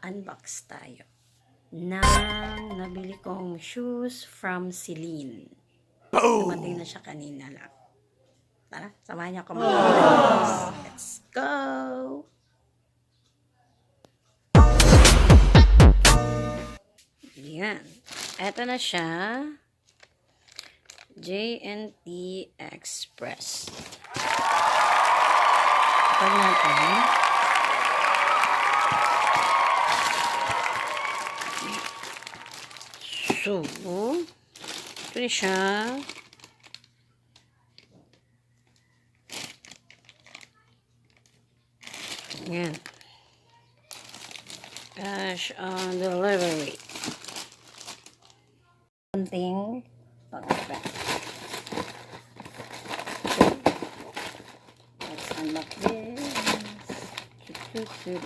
mag-unbox tayo ng nabili kong shoes from CLN. Dumating na siya kanina lang. Tara, samahan niyo ako mag-unbox. Let's go! Yan. Eto na siya. J&T Express. Pag natin. So, ito na siya. Yan. Cash on delivery. Something pag-wrap. Let's unlock this. See.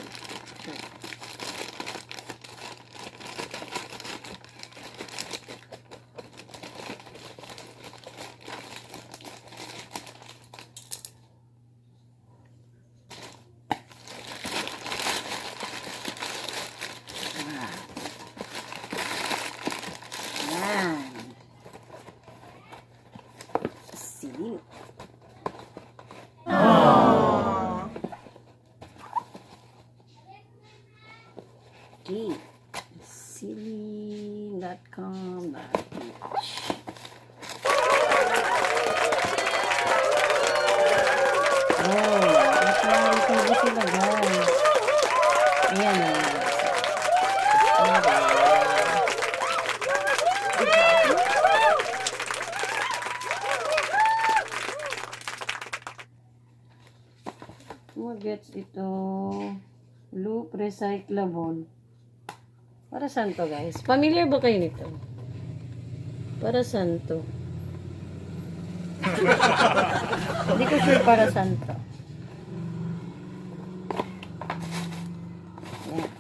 CLN.com.ph. Ito sila guys. Ayan na. Gets ito loop recyclable. Para saan to guys? Familiar ba kayo nito? Para saan to? Hindi ko sure para saan to. Yan.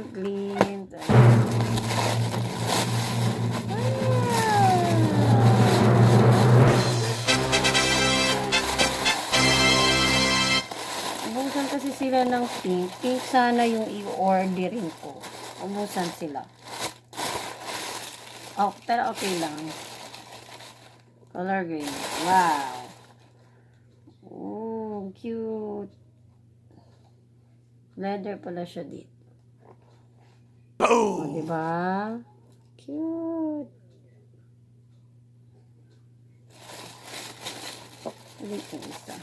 Clean. Kasi sila ng pink. Pink sana yung i-orderin ko. Umusan sila. Oh, pero okay lang. Color green. Wow. Oh, cute. Leather pala siya dito. Oh, diba? Cute. Oh, ulit yung isa.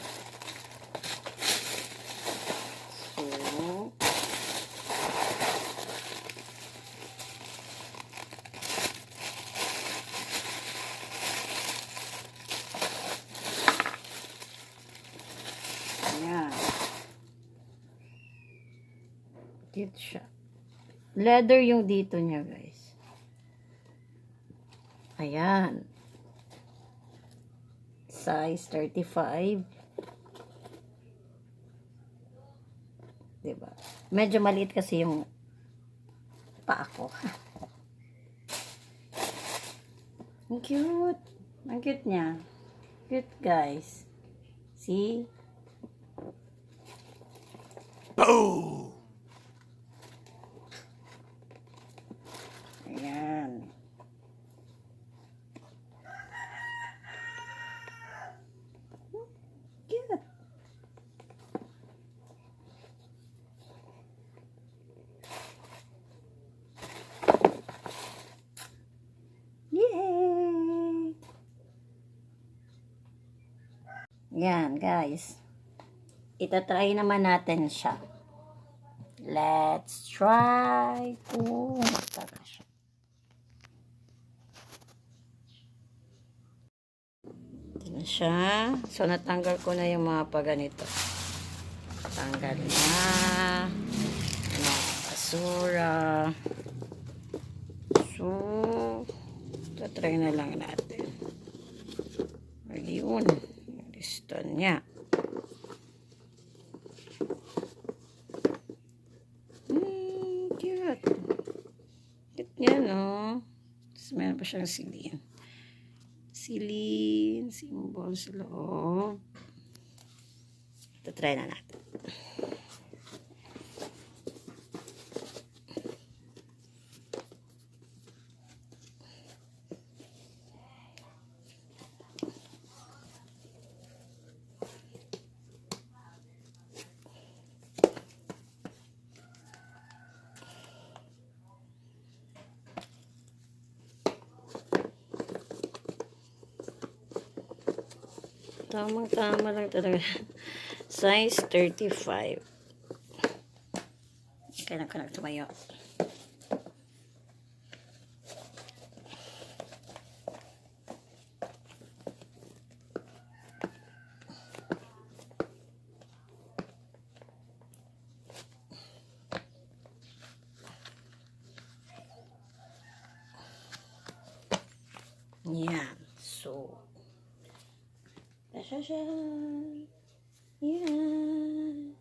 Ayan. Cute siya. Leather yung dito niya, guys. Ayan. Size 35. Diba? Medyo maliit kasi yung paa ko. Ang cute. Ang cute niya. Cute, guys. See? Oh! Ayan. Cute. Yay! Yan, guys. Itatry naman natin siya. Let's try kung magtara siya. Ito na siya. So, natanggal ko na yung mga paganito. Tanggal na. Mga basura. So, itatry na lang natin. Ayun. Listo niya. Yan, oh. Tapos meron pa siyang CLN. CLN, symbol sa loob. Ito, try na natin. Tamang-tama lang talaga. Size 35. Kailan ka nagtumayo? Yan. So, yan.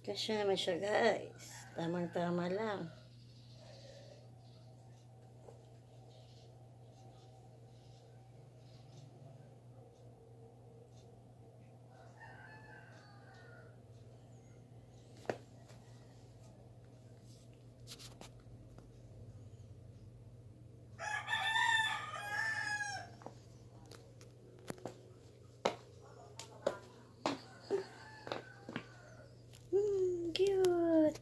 Kasi naman siya, guys. Tamang-tama lang. Cute.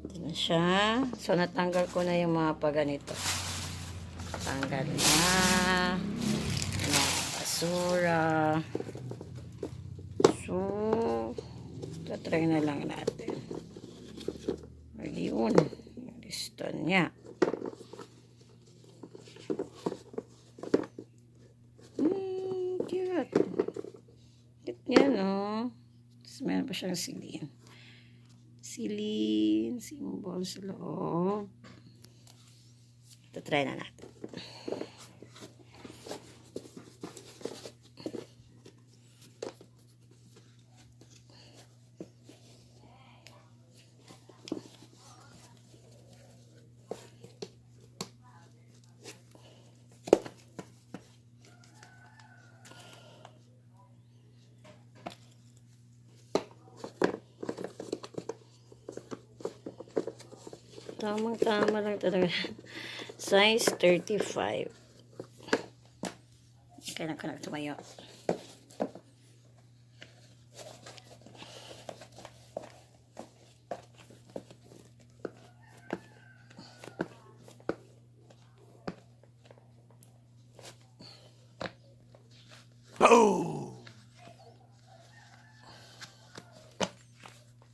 Ito na siya. So, natanggal ko na yung mga paganito. Tanggal na. Basura. So, tatry na lang natin. Ayun. Listo niya. Cute. Cute niya, no? Tapos meron pa siyang silin. Silin. Symbol sa loob. Ito, try na natin. Tamang-tama lang talaga. Size 35. Kailan ka nagtumayo?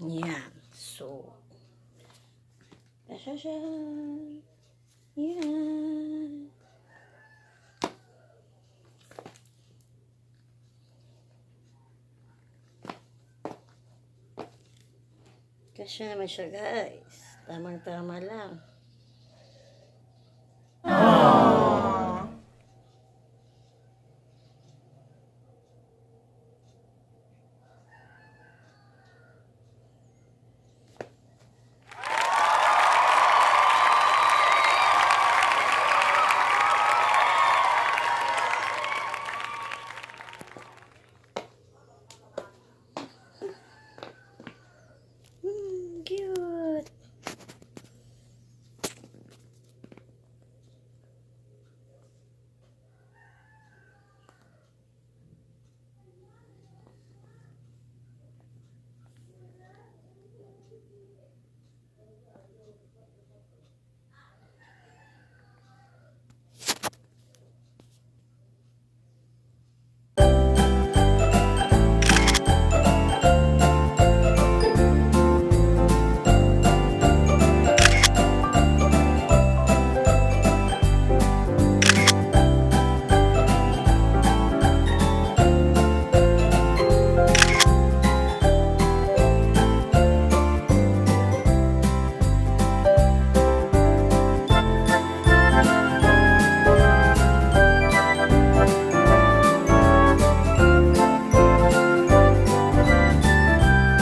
Yan. So, yan. Kasi naman siya, guys. Tamang-tama lang.